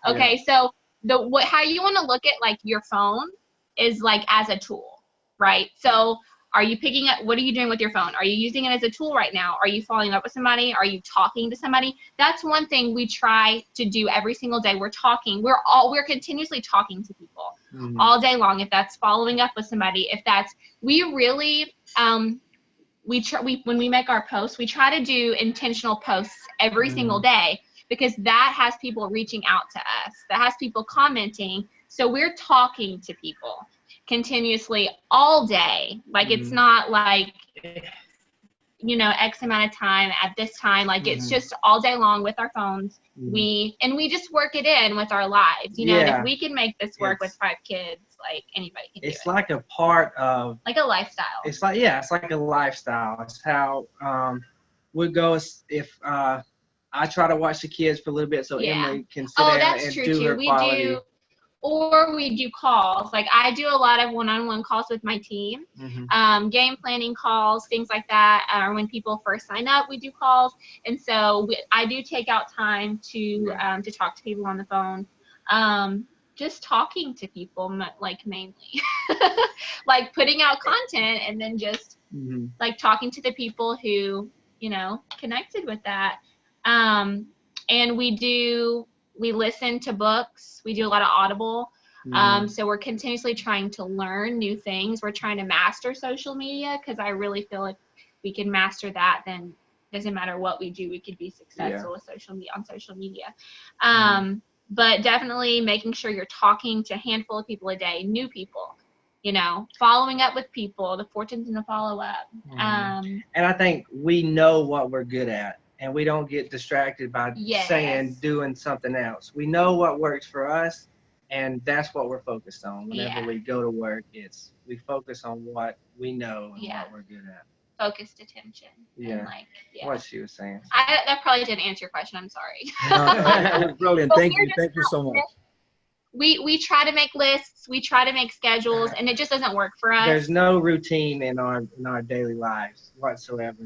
Okay. Yeah. So how you want to look at like your phone is like as a tool, right? So are you picking up, what are you doing with your phone? Are you using it as a tool right now? Are you following up with somebody? Are you talking to somebody? That's one thing we try to do every single day. We're talking, we're continuously talking to people all day long. If that's following up with somebody, we really, when we make our posts, we try to do intentional posts every single day, because that has people reaching out to us, that has people commenting. So we're talking to people continuously all day. Like, it's not like, X amount of time at this time. Like, it's just all day long with our phones. We just work it in with our lives. And if we can make this work with 5 kids, like, anybody can do it. It's like a part of, like a lifestyle. It's like a lifestyle. It's how we go. If I try to watch the kids for a little bit, so Emily can sit down and do her quality. Or we do calls. Like, I do a lot of one-on-one calls with my team, game planning calls, things like that. Or when people first sign up, we do calls. And so I do take out time to talk to people on the phone. Just talking to people, like, mainly. Like, putting out content and then just like talking to the people who, connected with that. And we listen to books. We do a lot of Audible. So we're continuously trying to learn new things. We're trying to master social media, because I really feel like we can master that, then doesn't matter what we do, we could be successful with on social media. But definitely making sure you're talking to a handful of people a day, new people, following up with people, the fortunes in the follow-up. And I think we know what we're good at, and we don't get distracted by doing something else. We know what works for us, and that's what we're focused on. Whenever we go to work, we focus on what we know and what we're good at. Focused attention. Yeah. And what she was saying. That probably didn't answer your question. I'm sorry. That was brilliant. Thank you so much. We try to make lists. We try to make schedules, and it just doesn't work for us. There's no routine in our daily lives whatsoever.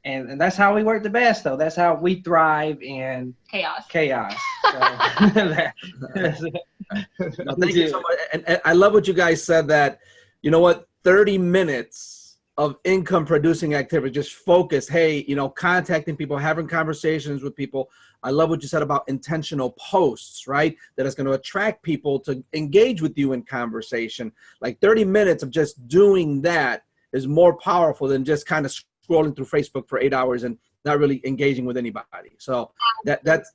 And that's how we work the best, though. That's how we thrive in Chaos. So, No, thank you so much. And I love what you guys said, that, you know what, 30 minutes of income producing activity, just focus, hey, you know, contacting people, having conversations with people. I love what you said about intentional posts, right? That is going to attract people to engage with you in conversation. Like 30 minutes of just doing that is more powerful than just kind of scrolling through Facebook for 8 hours and not really engaging with anybody. So that's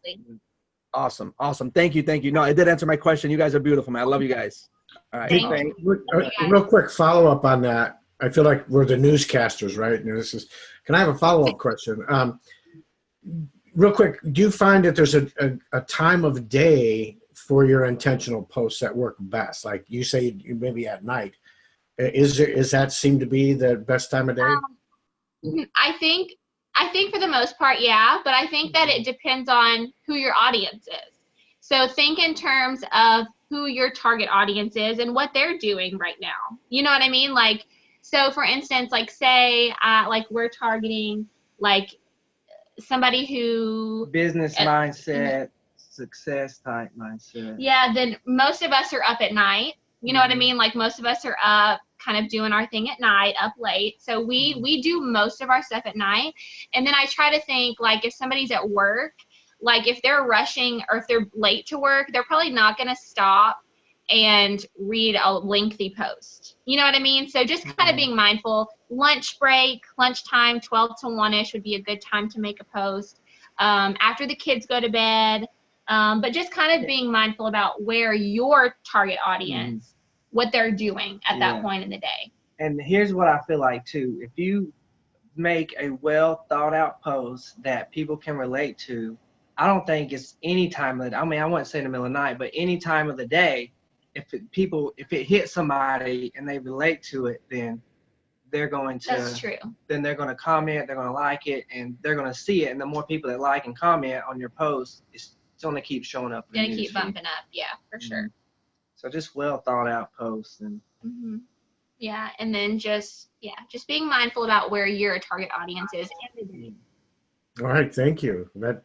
awesome. Awesome. Thank you. Thank you. No, it did answer my question. You guys are beautiful, man. I love you guys. All right. Thank Awesome. Real quick follow-up on that. I feel like we're the newscasters, right? And this is, can I have a follow-up question? Real quick, do you find that there's a time of day for your intentional posts that work best? Like you say, maybe at night. Is that seem to be the best time of day? I think for the most part, yeah, but I think that it depends on who your audience is. So think in terms of who your target audience is and what they're doing right now. You know what I mean? Like, so for instance, like say, like we're targeting like somebody who business mindset, success type mindset. Yeah, then most of us are up at night. You know what I mean? Like most of us are up kind of doing our thing at night, up late. So we do most of our stuff at night. And then I try to think, like, if somebody's at work, like if they're rushing or if they're late to work, they're probably not going to stop and read a lengthy post. You know what I mean? So just kind of being mindful. Lunch break, lunchtime, 12 to 1-ish would be a good time to make a post. After the kids go to bed. But just kind of being mindful about where your target audience, what they're doing at that point in the day. And here's what I feel like too. If you make a well thought out post that people can relate to, I don't think it's any time of the, I mean, I wouldn't say in the middle of the night, but any time of the day, if it hits somebody and they relate to it, then they're going to, That's true. Then they're going to comment, they're going to like it, and they're going to see it. And the more people that like and comment on your post, it's going to keep showing up. Gonna keep bumping up. Yeah, for sure. So just well thought out posts. And yeah. And then just being mindful about where your target audience is in the day. All right. Thank you. That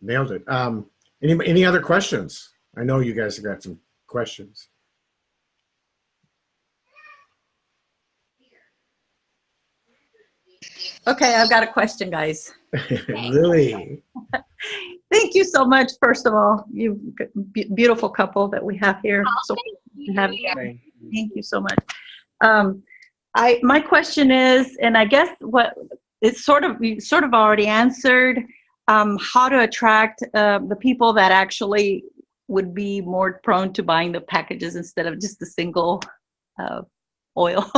nailed it. Any other questions? I know you guys have got some questions. Okay, I've got a question, guys. Lily. Thank you so much. First of all, you beautiful couple that we have here. So thank you so much. My question is, and I guess what it's you sort of already answered, how to attract the people that actually would be more prone to buying the packages instead of just the single oil.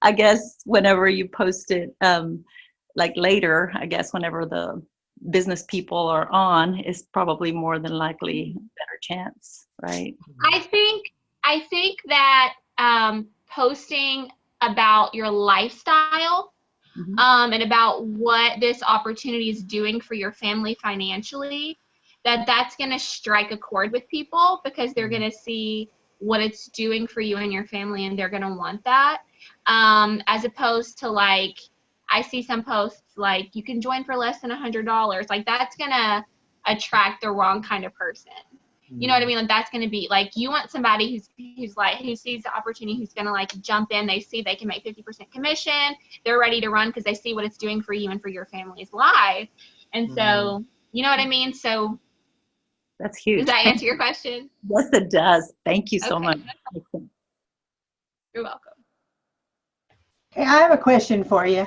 I guess whenever you post it, like later, I guess whenever the business people are on, is probably more than likely a better chance, right? I think that posting about your lifestyle and about what this opportunity is doing for your family financially, that's going to strike a chord with people, because they're going to see what it's doing for you and your family, and they're going to want that. As opposed to, like, I see some posts like, you can join for less than $100. Like, that's going to attract the wrong kind of person. You know what I mean? Like, that's going to be like, you want somebody who sees the opportunity, who's going to like jump in. They see they can make 50% commission. They're ready to run because they see what it's doing for you and for your family's life. And so, you know what I mean? So that's huge. Does that answer your question? Yes, it does. Thank you so much. You're welcome. Hey, I have a question for you.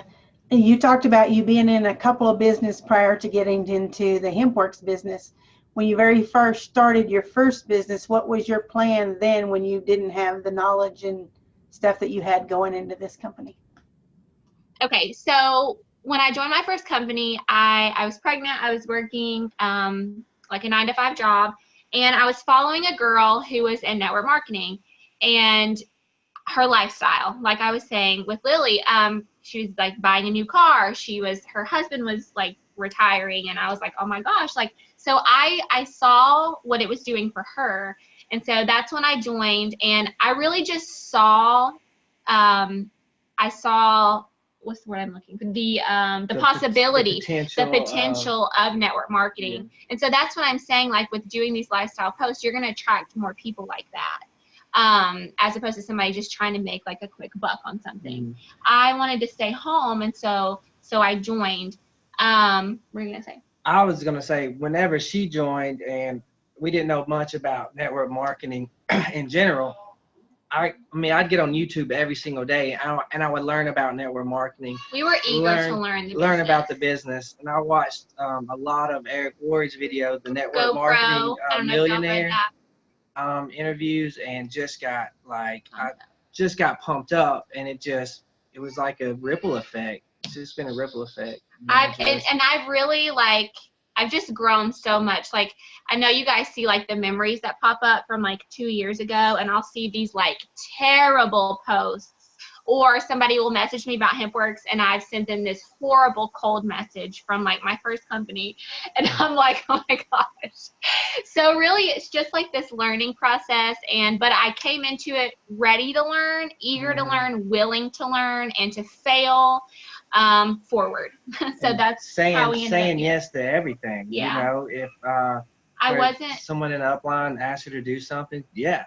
You talked about you being in a couple of business prior to getting into the HempWorks business. When you very first started your first business, what was your plan then when you didn't have the knowledge and stuff that you had going into this company? Okay, so when I joined my first company, I was pregnant. I was working like a 9-to-5 job, and I was following a girl who was in network marketing, and her lifestyle, like I was saying with Lily, she was like buying a new car. Her husband was like retiring, and I was like, oh my gosh, like, so I saw what it was doing for her. And so that's when I joined, and I really just saw, I saw what's the word I'm looking for? The possibility, the potential of network marketing. Yeah. And so that's what I'm saying, like with doing these lifestyle posts, you're going to attract more people like that. As opposed to somebody just trying to make like a quick buck on something. I wanted to stay home, and so I joined. What were you gonna say? I was gonna say, whenever she joined and we didn't know much about network marketing in general, I mean, I'd get on YouTube every single day, and I would learn about network marketing. We were eager to learn about the business, and I watched a lot of Eric Ward's videos, the network marketing millionaire interviews, and just got pumped up, and it was like a ripple effect. It's just been a ripple effect. I've really I've just grown so much. Like, I know you guys see like the memories that pop up from like 2 years ago, and I'll see these like terrible posts, or somebody will message me about HempWorks and I've sent them this horrible cold message from like my first company, and I'm like, oh my gosh. So really it's just like this learning process, but I came into it ready to learn, eager to learn, willing to learn, and to fail forward. So that's how we saying yes to everything. Yeah. You know, if I wasn't someone in the upline asked her to do something, yeah.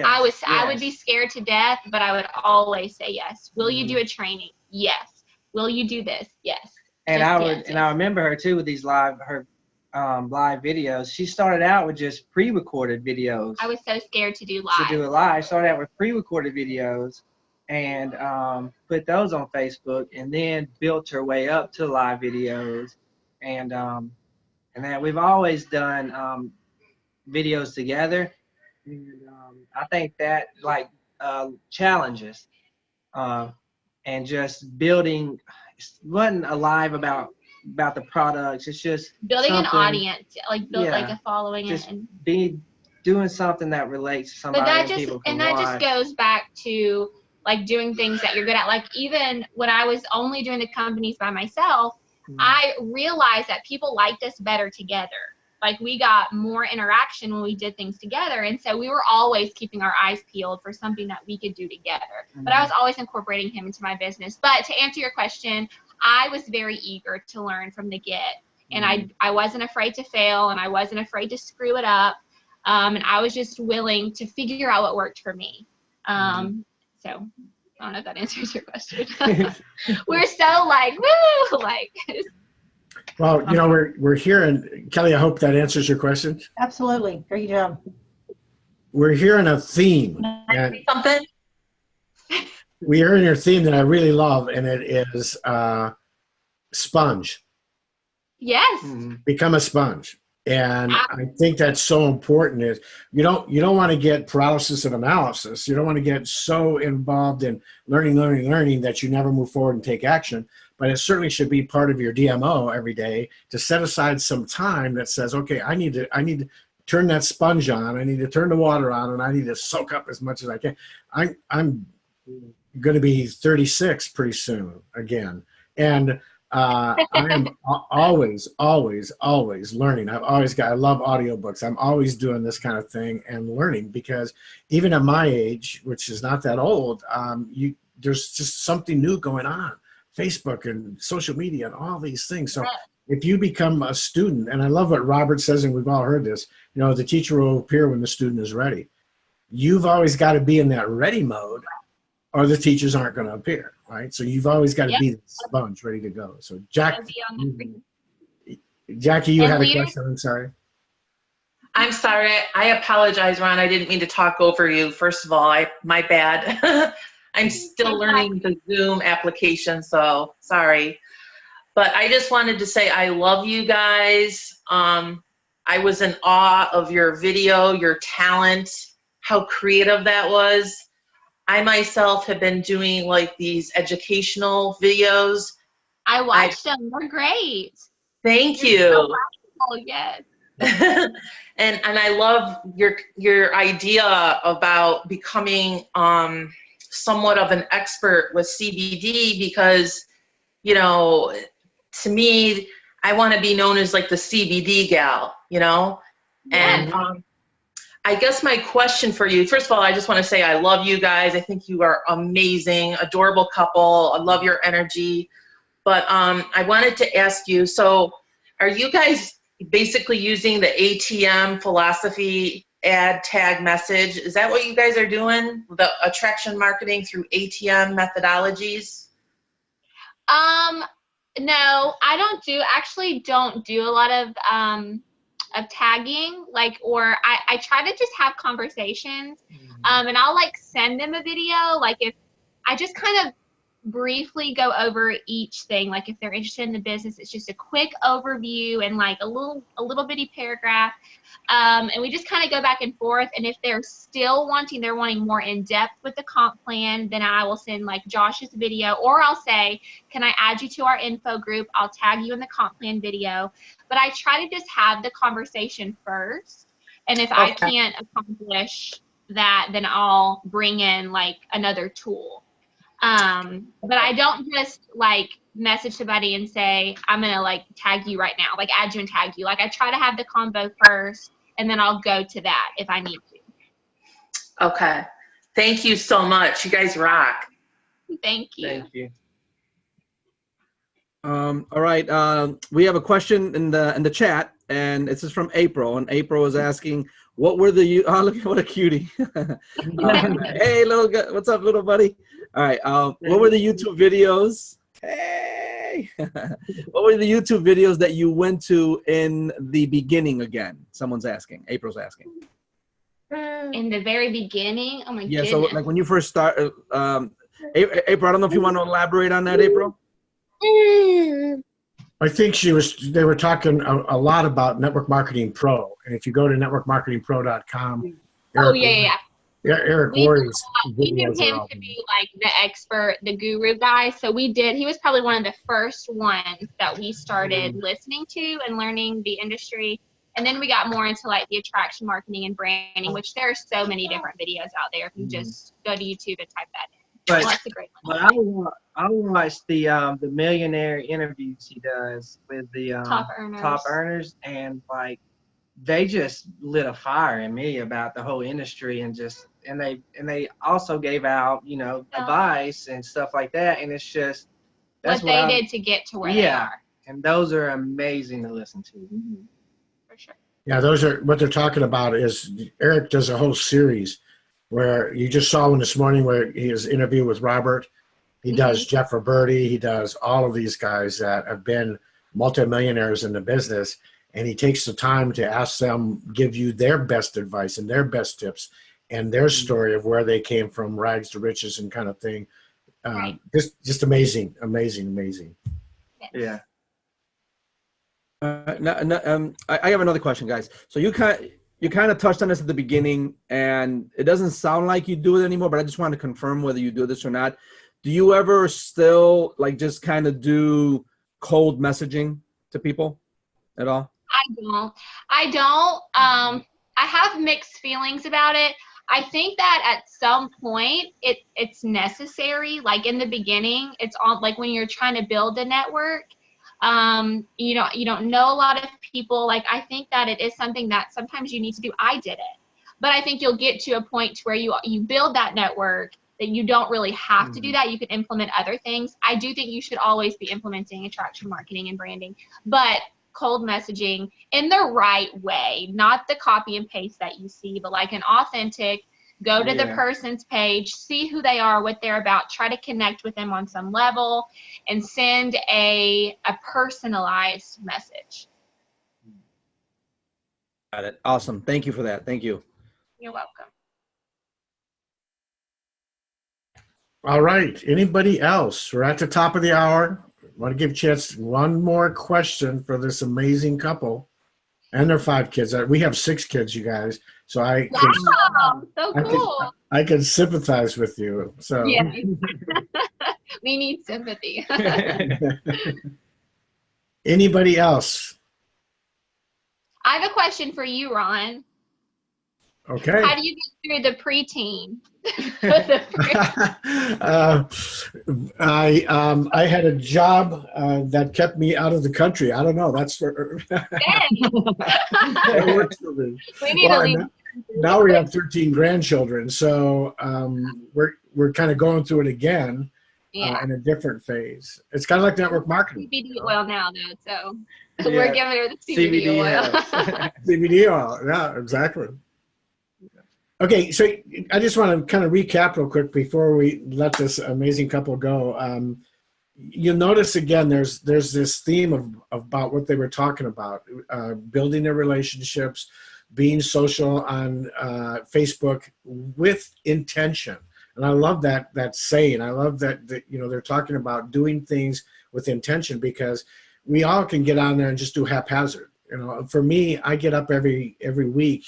I would be scared to death, but I would always say yes. Will you do a training? Yes. Will you do this? Yes. And I remember her too with these live videos. She started out with just pre-recorded videos. I was so scared to do live. Started out with pre-recorded videos and put those on Facebook, and then built her way up to live videos. And then we've always done videos together. And I think that challenges and just building, wasn't alive about the products. It's just building an audience, like a following, just doing something that relates to somebody. But that just goes back to like doing things that you're good at. Like even when I was only doing the companies by myself, I realized that people liked us better together. Like we got more interaction when we did things together. And so we were always keeping our eyes peeled for something that we could do together. But I was always incorporating him into my business. But to answer your question, I was very eager to learn from the get. And I wasn't afraid to fail, and I wasn't afraid to screw it up. And I was just willing to figure out what worked for me. So I don't know if that answers your question. We're so like, woo, like. Well, you know, we're hearing, Kelly, I hope that answers your question. Absolutely. Great job. We're hearing a theme. Something? We're hearing your theme that I really love, and it is sponge. Yes. Become a sponge. And I think that's so important. Is you don't want to get paralysis of analysis. You don't want to get so involved in learning that you never move forward and take action. But it certainly should be part of your DMO every day to set aside some time that says, okay, I need to turn that sponge on. I need to turn the water on, and I need to soak up as much as I can. I'm going to be 36 pretty soon again, and I am always learning. I love audiobooks. I'm always doing this kind of thing and learning, because even at my age, which is not that old, there's just something new going on. Facebook and social media and all these things. So if you become a student, and I love what Robert says, and we've all heard this, you know, the teacher will appear when the student is ready. You've always got to be in that ready mode, or the teachers aren't going to appear, right? So you've always got to be the sponge ready to go. So Jackie, you had a question. I'm sorry. I'm sorry. I apologize, Ron. I didn't mean to talk over you. First of all, my bad. I'm still learning the Zoom application, so sorry. But I just wanted to say I love you guys. I was in awe of your video, your talent, how creative that was. I myself have been doing like these educational videos. I watched them. They're great. Thank you. Oh, yes. and I love your idea about becoming somewhat of an expert with CBD, because, you know, to me, I want to be known as like the CBD gal, you know, and I guess my question for you, first of all, I just want to say I love you guys. I think you are amazing, adorable couple. I love your energy. But I wanted to ask you, so are you guys basically using the ATM philosophy ad tag message? Is that what you guys are doing? The attraction marketing through ATM methodologies? No, I don't do a lot of tagging, like, or I try to just have conversations, and I'll like send them a video, like if I just kind of briefly go over each thing, like if they're interested in the business, it's just a quick overview and like a little bitty paragraph, and we just kind of go back and forth. And if they're still they're wanting more in depth with the comp plan, then I will send like Josh's video, or I'll say, can I add you to our info group? I'll tag you in the comp plan video. But I try to just have the conversation first, and if I can't accomplish that, then I'll bring in like another tool. But I don't just like message somebody and say, I'm going to like tag you right now, like add you and tag you. Like I try to have the combo first, and then I'll go to that if I need to. Okay. Thank you so much. You guys rock. Thank you. Thank you. All right. We have a question in the chat, and this is from April. And April is asking, what were the oh, look, what a cutie. Hey, little guy, what's up, little buddy? All right. What were the YouTube videos? Hey, what were the YouTube videos that you went to in the beginning again? Someone's asking. April's asking. In the very beginning? Oh my Yeah. goodness. So like when you first started, April, I don't know if you want to elaborate on that, April. I think they were talking a lot about Network Marketing Pro. And if you go to networkmarketingpro.com, Oh, yeah. Eric Worre's We knew videos are him all to be like the expert, the guru guy. So he was probably one of the first ones that we started listening to and learning the industry. And then we got more into like the attraction marketing and branding, which there are so many different videos out there. If you just go to YouTube and type that in. But, Well, that's a great one. but I watch the millionaire interviews he does with the Top earners. And like they just lit a fire in me about the whole industry, and they also gave out advice and stuff like that, and it's just that's what they did to get to where they are. And those are amazing to listen to. For sure. Yeah, those are what they're talking about. Is Eric does a whole series where you just saw one this morning where his interview with Robert. He does Jeff Roberti. He does all of these guys that have been multimillionaires in the business, and he takes the time to ask them, give you their best advice and their best tips and their story of where they came from, rags to riches and kind of thing. Right. Just amazing. Yeah. I have another question, guys. So you kind of touched on this at the beginning, and it doesn't sound like you do it anymore, but I just want to confirm whether you do this or not. Do you ever still like just kind of do cold messaging to people at all? I don't. I have mixed feelings about it. I think that at some point it's necessary. Like in the beginning, it's on like when you're trying to build a network. You don't know a lot of people. Like I think that it is something that sometimes you need to do. I did it, but I think you'll get to a point where you build that network that you don't really have to do that. You can implement other things. I do think you should always be implementing attraction marketing and branding, but cold messaging in the right way, not the copy and paste that you see, but like an authentic, go to the person's page, see who they are, what they're about, try to connect with them on some level, and send a personalized message. Got it. Awesome. Thank you for that. Thank you. You're welcome. All right. Anybody else? We're at the top of the hour. I want to give Chance one more question for this amazing couple and their 5 kids. We have 6 kids, you guys. So I can sympathize with you. So yeah. We need sympathy. Anybody else? I have a question for you, Ron. Okay. How do you get through the preteen? I had a job that kept me out of the country. I don't know. That's for that works for me. We need to leave. now we have 13 grandchildren, so we're kind of going through it again Yeah. in a different phase. It's kind of like network marketing. CBD oil now, though, so Yeah. we're giving her the CBD, oil. CBD oil, yeah, exactly. Okay, so I just want to kind of recap real quick before we let this amazing couple go. You'll notice again, there's this theme of about what they were talking about, building their relationships, being social on Facebook with intention. And I love that saying. I love that they're talking about doing things with intention, because we all can get on there and just do haphazard. For me, I get up every week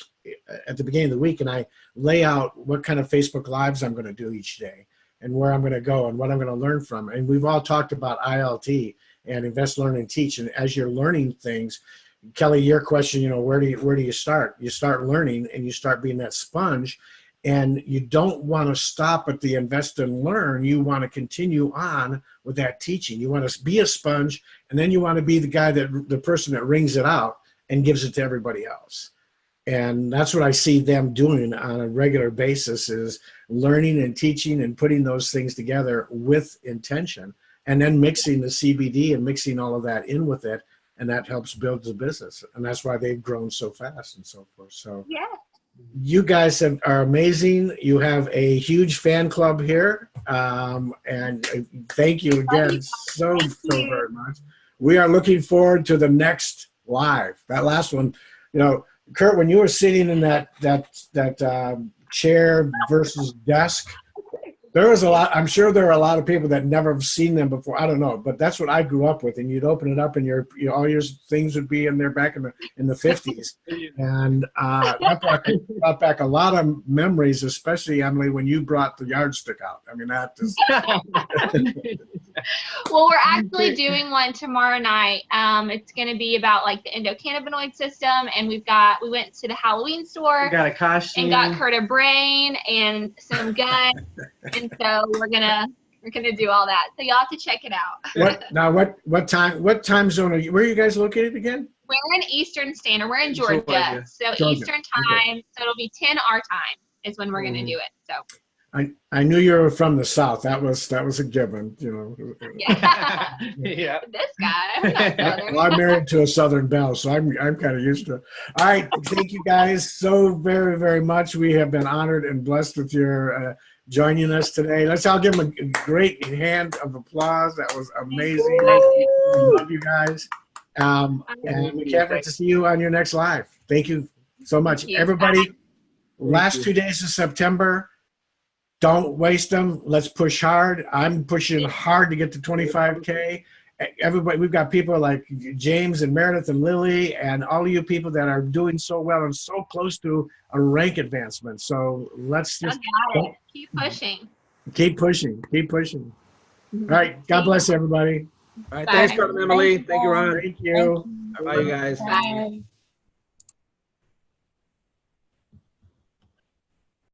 at the beginning of the week and I lay out what kind of Facebook Lives I'm going to do each day and where I'm going to go and what I'm going to learn from. And we've all talked about ILT and Invest, Learn, and Teach. And as you're learning things, Kelly, your question, where do you start? You start learning and you start being that sponge. And you don't want to stop at the invest and learn. You want to continue on with that teaching. You want to be a sponge, and then you want to be the person that wrings it out and gives it to everybody else. And that's what I see them doing on a regular basis, is learning and teaching and putting those things together with intention, and then mixing the CBD and mixing all of that in with it. And that helps build the business. And that's why they've grown so fast and so forth. So Yeah. you guys are amazing. You have a huge fan club here. And thank you again so very much. We are looking forward to the next live. That last one, Kurt, when you were sitting in that chair versus desk, there was a lot. I'm sure there are a lot of people that never have seen them before. I don't know, but that's what I grew up with. And you'd open it up, and all your things would be in there back in the 50s. And that brought back a lot of memories, especially, Emily, when you brought the yardstick out. I mean, that just. Well, we're actually doing one tomorrow night. It's going to be about like the endocannabinoid system, and we went to the Halloween store. We got a costume. And got Kurt a brain and some guns, and so we're gonna do all that. So you'll have to check it out. What time zone are you? Where are you guys located again? We're in Eastern Standard. We're in Georgia. So Georgia. Eastern time. Okay. So it'll be 10 our time is when we're gonna do it. So. I knew you were from the South. That was a given, Yeah. Yeah. This guy. Well, I'm married to a Southern belle, so I'm kind of used to it. All right, thank you guys so very, very much. We have been honored and blessed with your joining us today. Let's all give them a great hand of applause. That was amazing. We love you guys, and we can't wait to see you on your next live. Thank you so much, everybody. Last 2 days of September. Don't waste them. Let's push hard. I'm pushing hard to get to 25K. Everybody, we've got people like James and Meredith and Lily and all of you people that are doing so well and so close to a rank advancement. So let's just keep pushing. Keep pushing. Keep pushing. All right. God bless everybody. All right. Thanks, Kurt and Emily. Thank you, Ron. Thank you. Bye, you guys. Bye.